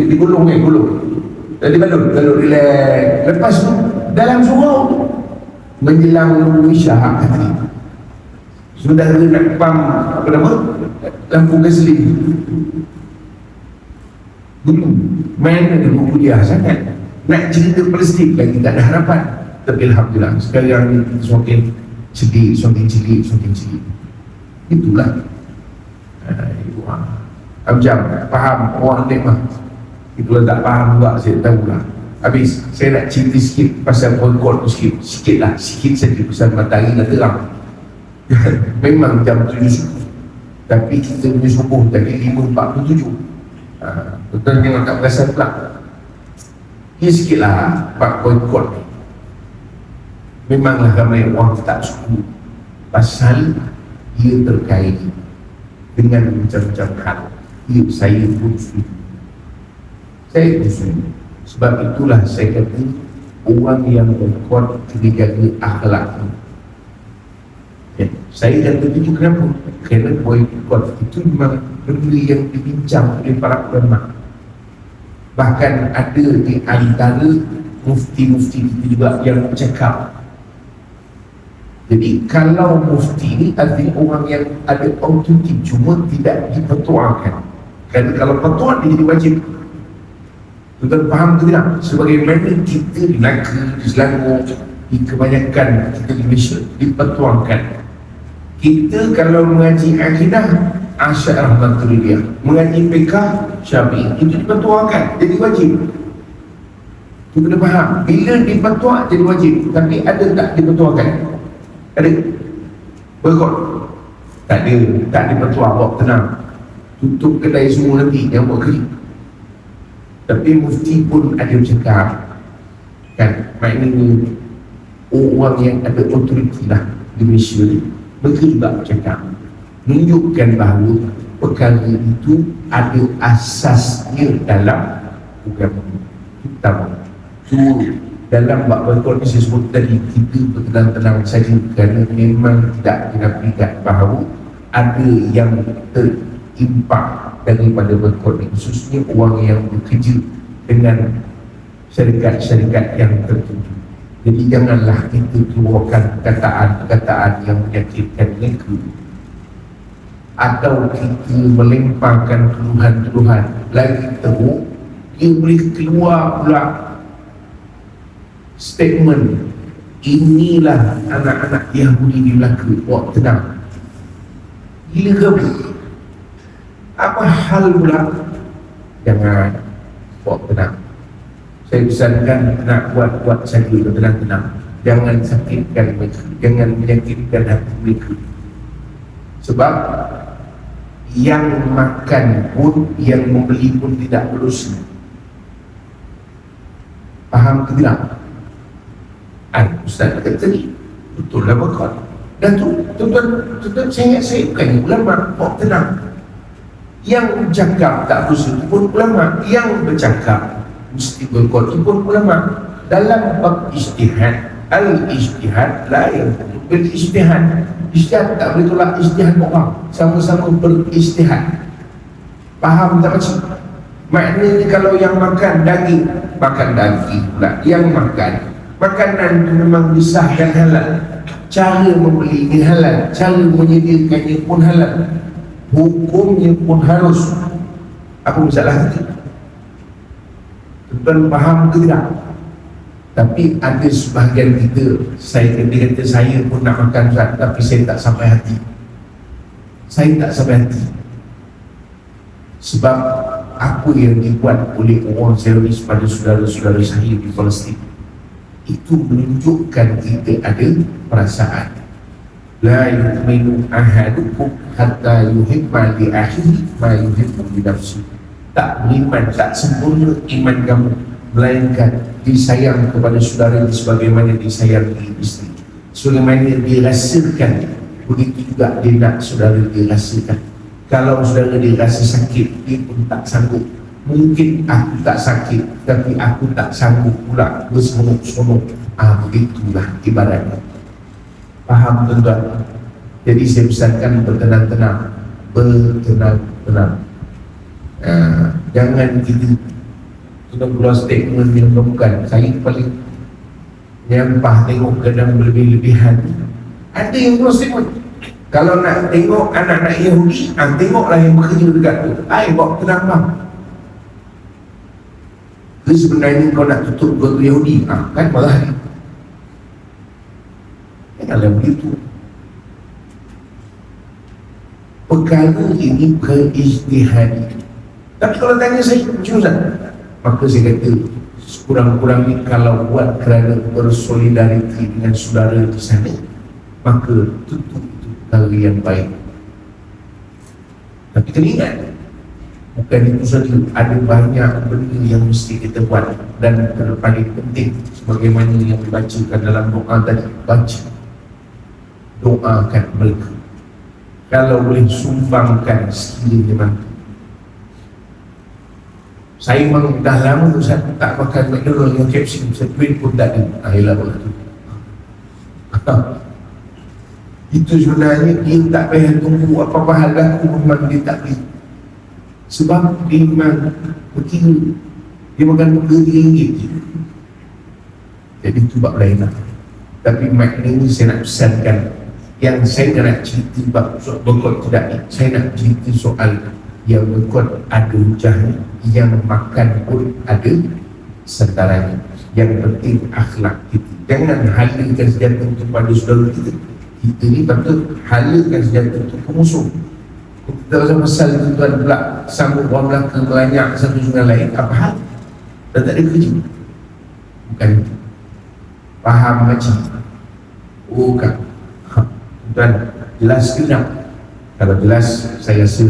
digulung kan, gulung di balon relax. Lepas tu dalam surau tu menjelang isyak kata sudah nak pam apa nama lampu gasling dulu. Main dulu kuliah sangat nak cerita Palestin lagi tak ada harapan, tapi Alhamdulillah sekarang ni semakin celik. Itulah Abjam faham orang nikmah. Itulah tak faham juga, saya tahu lah. Habis saya nak cerita sikit pasal boykot tu, sikit saja pasal matahari dah terang. Memang jam 7 subuh, tapi kita punya subuh tadi 5.47. Betul, jangan tak perasan pula. Ini sikit lah bab boykot ni. Memanglah ramai orang tak suka pasal ia terkait dengan macam-macam hal. Saya pun setuju. Sebab itulah saya kata orang yang boykot kena jaga akhlak. Saya kata itu kenapa? Kerana boykot itu memang benda yang dibincang oleh para ulama. Bahkan ada di antara mufti-mufti itu juga yang bercakap. Jadi kalau mufti ni artinya orang yang ada autentik, cuma tidak dipetuakan. Kerana kalau petua dia jadi wajib. Tuan faham ke tidak? Sebagaimana kita di Melaka, di Selangor, di kebanyakan kita di Malaysia dipetuakan. Kita kalau mengaji akidah Asy'ariyah Maturidiyah, mengaji fiqh Syafi'i, itu dipetuakan, jadi wajib. Kita kena faham, bila dipetua jadi wajib, tapi ada tak dipetuakan? Ada? Boykot? Tak ada, tak dipetua, bawa tenang. Tutup kedai semua nanti yang buat kerja. Tapi mufti pun ada bercakap kan, maknanya orang yang ada otoriti lah di Malaysia ni, mereka juga bercakap menunjukkan bahawa perkara itu ada asasnya dalam agama kita. Dalam bab berkor ni saya sebut tadi, kita bertenang-tenang saja kerana memang tidak kena peringkat bahawa ada yang terimpak daripada berkor ni, khususnya orang yang bekerja dengan syarikat-syarikat yang tertentu. Jadi janganlah kita keluarkan perkataan-perkataan yang menyakitkan mereka, atau kita melemparkan tuduhan-tuduhan. Lagi teruk, dia boleh keluar pula statement, inilah anak-anak Yahudi di Melaka, buat tenang. Gila ke apa? Apa hal pula? Jangan buat tenang. Saya pesankan nak buat saja tenang-tenang. Jangan sakitkan mereka, jangan menyakitkan hati mereka. Sebab yang makan pun, yang membeli pun tidak berdosa. Faham ke tidak? Ustaz kata tadi, betul lah bakal. Dan tuan-tuan saya bukannya ulama, kok tenang. Yang bercakap tak berdosa itu pun ulama, yang bercakap mesti berkot itu pun ulama. Dalam bab ijtihad, al-ijtihad la yang bil-ijtihad. Ijtihad tak boleh tolak ijtihad orang, sama-sama berijtihad. Faham tak macam? Maknanya kalau yang makan daging pula, yang makan makanan itu memang disahkan halal, cara membelinya halal, cara menyediakannya pun halal, hukumnya pun harus. Apa masalah itu? Tuan faham ke tidak? Tapi ada sebahagian kita, saya kata saya pun nak makan Ustaz, tapi saya tak sampai hati. Saya tak sampai hati. Sebab apa yang dibuat oleh orang Zionis pada saudara-saudara saya di Palestin, itu menunjukkan kita ada perasaan. La yu'minu ahadukum hatta yuhibba li akhihi ma yuhibbu li nafsihi. Tak beriman, tak sempurna iman kamu, melainkan disayang kepada saudara sebagaimana disayang isteri. Sebagaimana dirasakan, begitu juga dia nak saudara dirasakan. Kalau saudara dia rasa sakit, dia pun tak sanggup. Mungkin aku tak sakit, tapi aku tak sanggup pula berseronok-seronok. Begitulah ibaratnya. Faham tuan-tuan? Jadi saya pesankan bertenang-tenang, bertenang-tenang. Jangan kita sudah keluar statement yang bukan. Saya paling nyampah tengok kadang berlebih-lebihan. Ada yang keluar statement, kalau nak tengok anak-anak Yahudi, tengoklah yang bekerja dekat tu. Bawa tenang bang. Jadi sebenarnya kau nak tutup guru Yahudi, kan marah ni. Janganlah begitu. Perkara ini keijtihadi. Tapi kalau tanya saya, macam mana? Maka saya kata, sekurang-kurangnya kalau buat kerana bersolidariti dengan saudara di sana, maka tutup itu perkara yang baik. Tapi kena ingat, bukan itu saja, ada banyak benda yang mesti kita buat. Dan yang paling penting, sebagaimana yang dibacakan dalam doa tadi, baca, doakan mereka. Kalau boleh sumbangkan sekiranya mampu. Saya memang dah lama Ustaz tak makan McDonald yang kapsul, saya duit pun tak ada. Ayolah pula tu. Itu sebenarnya dia tak payah tunggu apa-apa hal laku, memang dia tak beli. Sebab dia memang berkira, dia makan RM3 je. Jadi itu bab lain lah. Tapi maknanya saya nak pesankan, yang saya nak cerita bab soal berkot tidak ni, saya nak cerita soal yang berkot ada hujahnya, yang makan pun ada setaranya. Yang penting akhlak kita. Jangan halakan senjata itu pada saudara kita. Kita ni patut halakan senjata itu ke musuh. Kita pasal tuan pula sambut orang Melaka banyak satu dengan lain, apa hal? Dan tak ada kerja. Bukan itu. Faham macam bukan. Tuan jelas ke tak? Kalau jelas, saya rasa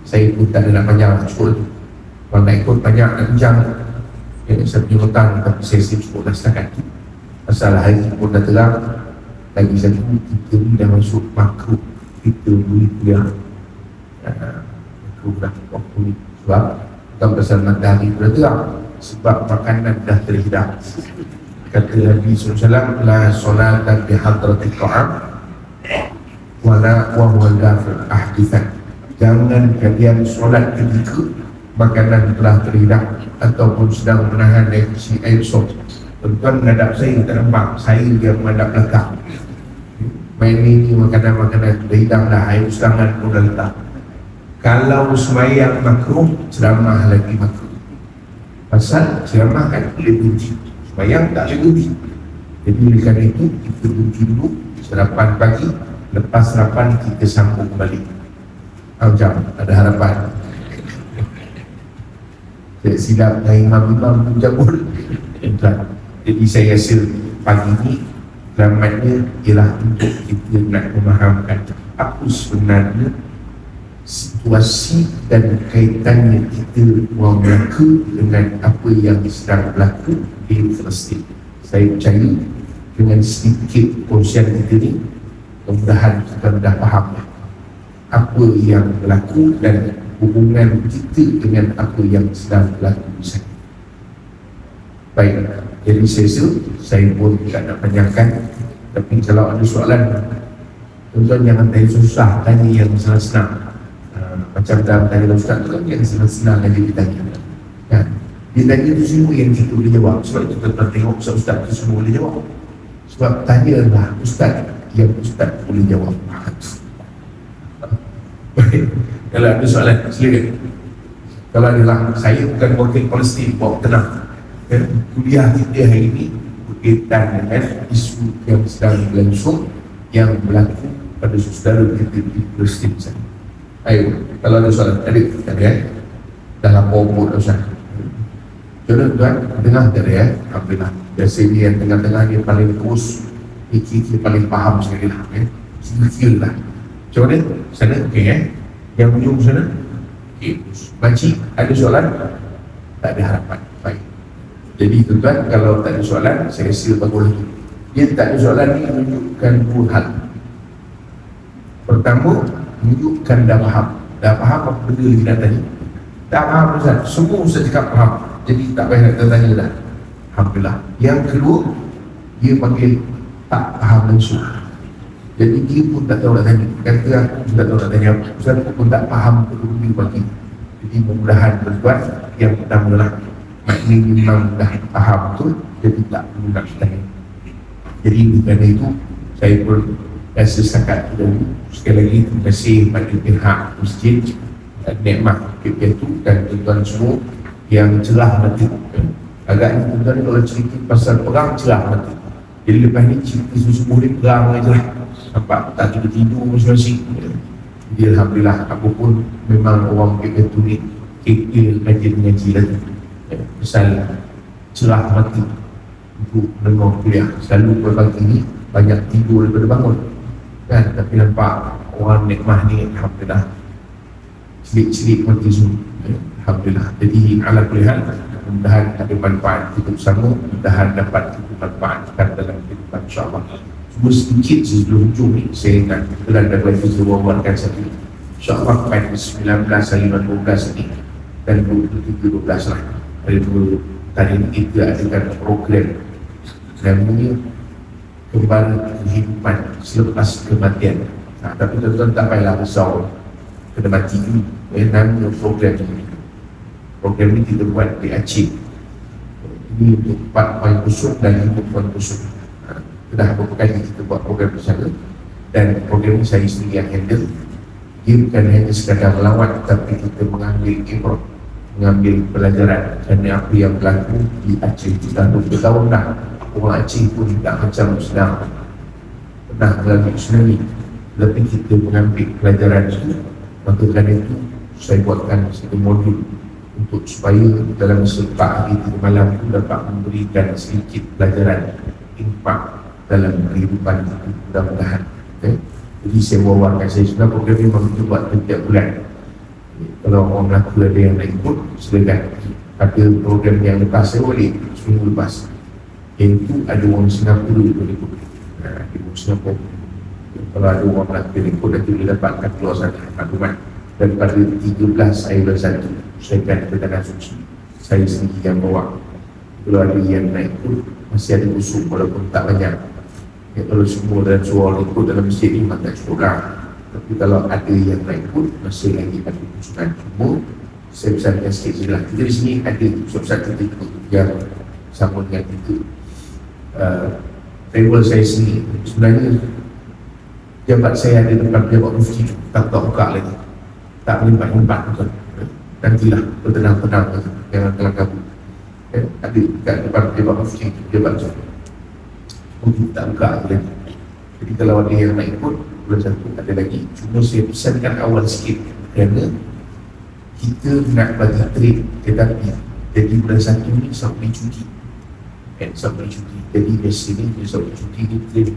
saya pun tak ada nak panjang, cukup tu. Kalau nak ikut banyak nak panjang, saya punya hutang, tapi saya cukup dah setakat tu. Pasal hari pun dah terang, lagi satu kita ni dah masuk makhluk, kita boleh kuliah dah waktu ni. Sebab bukan pasal matahari bergerak, sebab makanan dah terhidang. Kata Nabi SAW, la solatan bihadrati ta'am wala wawalafir ahdithan. Jangan kalian solat ketika makanan telah terhidang ataupun sedang menahan air sok. Tuan-tuan menghadap saya tak nampak, saya yang menghadap belakang. Main ini makanan-makanan terhidang dah, air serangan pun dah letak. Kalau semayang makruh, ceramah lagi makruh. Pasal ceramah kan boleh bunyi, semayang tak boleh bunyi. Jadi oleh kerana itu kita bunyi dulu sarapan pagi, lepas sarapan kita sambung kembali. Jam ada harapan. Saya silap dengan imam-imam jabul. Jadi saya rasa pagi ini selamatnya ialah untuk kita nak memahamkan apa sebenarnya situasi dan kaitannya kita Orang Melaka dengan apa yang sedang berlaku di Palestin. Saya percaya dengan sedikit perkongsian kita ni, mudah-mudahan kita dah faham apa yang berlaku dan hubungan kita dengan apa yang sedang berlaku di sana. Baik, jadi saya pun tak nak panjangkan. Tapi kalau ada soalan, tuan-tuan jangan tanya susah, tanya yang senang-senang. Macam dalam tanya Ustaz tu kan yang senang-senang aja ditanya. Kan? Dia tanya tu semua yang kita boleh jawab. Sebab itu tuan-tuan tengok Ustaz tu semua boleh jawab. Sebab tanyalah Ustaz yang Ustaz boleh jawab. Baik, kalau ada soalan, silakan. Kalau adalah saya bukan wakil Palestin, bawa tenang. Kuliah kita hari ini berkaitan dengan isu yang sedang berlangsung yang berlaku pada saudara kita di Palestin sana. Ayo, kalau ada soalan, ada ya? Dah lapor pun Ustaz. Jodoh tuan, dengar tak ya? Alhamdulillah. Biasa dia yang tengah-tengah dia paling terus, dia paling faham sekali lah. Sikit lah. Macam mana? Sana, okey ya? Yang ujung sana? Okey. Makcik, ada soalan? Tak ada harapan. Baik. Jadi tuan-tuan, kalau tak ada soalan, saya rasa bagus lagi. Dia tak ada soalan ni menunjukkan dua hal. Pertama, menunjukkan dah faham. Dah faham apa benda lagi nak tanya? Tak faham Ustaz. Semua Ustaz cakap faham. Jadi tak payah nak tanya dah. Alhamdulillah. Yang kedua, dia panggil tak faham langsung. Jadi dia pun tak tahu nak tanya. Kata aku pun tak tahu nak tanya apa. Ustaz aku pun tak faham benda bagi. Jadi mudah-mudahan tuan-tuan, yang pertama lah, maknanya memang dah faham betul, jadi tak perlu nak tanya. Jadi kerana itu saya pun rasa setakat dahulu. Sekali lagi terima kasih pada pihak masjid nikmat itu dan tuan-tuan semua yang cerah mati. Agaknya tuan-tuan kalau cerita pasal perang cerah mati. Jadi lepas ni cerita semua dia perang aja lah. Nampak tak tidur masing-masing. Jadi Alhamdulillah, aku pun memang orang itu ni kekil ngaji lagi. Pasal cerah mati untuk mendengar kuliah. Selalu pagi ni banyak tidur daripada bangun kan, tapi nampak orang nikmah ni Alhamdulillah celik-celik mati semua. Alhamdulillah. Jadi ala kuliah, mudah-mudahan ada manfaat kita bersama, mudah-mudahan dapat kita manfaatkan dalam kehidupan insyaAllah. Cuma sedikit sebelum hujung ni saya nak kebetulan dah bagi wawarkan satu insyaAllah pada 19 hari 12 ni dan 23-12 lah hari dulu tadi kita adakan program namanya kembali kehidupan selepas kematian. Tapi tuan-tuan tak payahlah risau kena mati dulu. Nama program ini. Program ini kita buat di Aceh. Ini untuk 4 poin busuk dan 5 poin busuk. Dah beberapa kali kita buat program bersama dan program ini saya sendiri yang handle. Dia bukan hanya sekadar melawat, tapi kita mengambil ibrah, mengambil pelajaran kerana apa yang berlaku di Aceh. Kita 20 tahun dah orang Aceh pun tak macam sedang pernah melalui tsunami, tapi kita mengambil pelajaran itu. Maka kerana itu saya buatkan satu modul untuk supaya dalam 4 hari 3 malam itu dapat memberikan sedikit pelajaran impak dalam kehidupan itu, mudah-mudahan. Jadi saya wawarkan, saya sudah program ini memang kita buat setiap bulan. Kalau orang Melaka ada yang nak ikut, silakan. Ada program yang lepas saya boleh seminggu lepas, iaitu ada orang Singapura pun ikut. Ada orang Singapura. Kalau ada orang Melaka yang ikut, nanti boleh dapatkan keluar sana maklumat daripada 13 air bersatu sesuaikan keterangan suci. Saya sendiri yang bawa. Kalau ada yang naik pun masih ada usul walaupun tak banyak. Ya, kalau semua dan suara ikut dalam masjid ni tak cukup lah. Tapi kalau ada yang naik pun masih lagi ada usulan. Cuma saya besarkan sikit je lah. Kita di sini ada usul-usul kita ikut yang sama dengan kita. Travel saya sendiri sebenarnya jabat saya ada depan jabat mufti tak buka lagi, tak melimpat betul. Nantilah bertenang-tenang jangan kelang kabut. Ada kat depan jabat mufti jabat tu mungkin tak buka lagi. Jadi kalau ada yang nak ikut bulan satu ada lagi. Cuma saya pesankan awal sikit kerana kita nak bagi trip tetapi jadi bulan satu ni sampai cuti. Sampai cuti. Jadi biasanya dia sampai cuti ni trip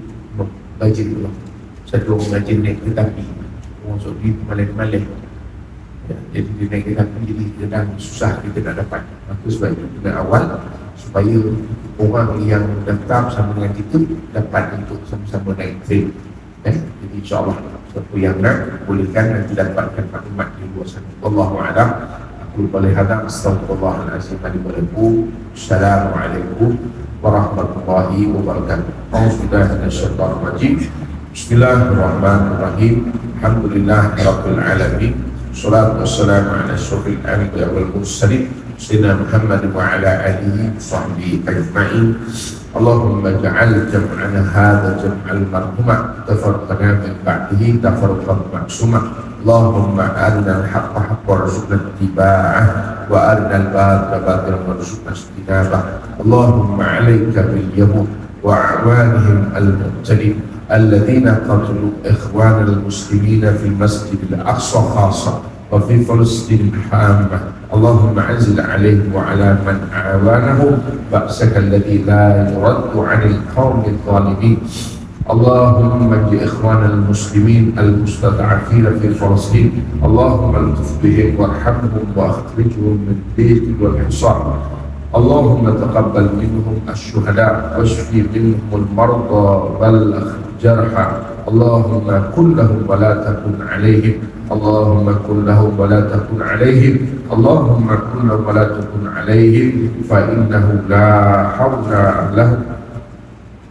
budget dulu. Satu orang budget naik tetapi orang Saudi malam-malam. Ya, jadi dia naik tetapi jadi kadang susah kita nak dapat. Maka sebab itu dengan awal supaya orang yang daftar bersama dengan kita dapat untuk sama-sama naik train. Jadi insyaAllah siapa yang nak bolehkan nanti dapatkan maklumat di luar sana. Wallahu'alam. Aku boleh hadam. Astagfirullahaladzim. Assalamualaikum warahmatullahi wabarakatuh. Bismillahirrahmanirrahim. Bismillahirrahmanirrahim. Alhamdulillah Rabbil Alamin. Salatu wassalamu ala asyrafil anbiya'i wal mursalin Sayyidina Muhammad wa ala alihi wa sahbihi ajma'in. Allahumma ja'al jam'ana hadha jam'al marhumah tafarqana min ba'dihi tafarqan maksumah. Allahumma arina al-haqqa haqqa warzuqna ittiba'ah wa arina al-batila batilan warzuqna ijtinabah. Allahumma 'alaika bil yahud wa a'wanihim al-mu'tadin alladhina qatalu ikhwana al-muslimina fil masjidil aqsa khassa wa fi Filistin hamma. اللهم انزل عليه وعلى من اعوانه بأسك الذي لا يرد عن القوم الظالمين. اللهم اجعل اخوان المسلمين المستضعفين في فلسطين اللهم الطف بهم وارحمهم واخرجهم من الضيق والحصار. اللهم تقبل منهم الشهداء واشفي منهم المرضى والجرحى. اللهم كن لهم ولا تكن عليهم. اللهم كن لهم ولا تكن عليهم. اللهم كن لهم ولا تكن عليهم فإنه لا حول لهم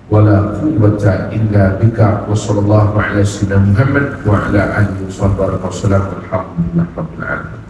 ولا قوة إلا بك. وصلى الله على سيدنا محمد وعلى آله وصحبه وسلم. الحمد لله رب العالمين.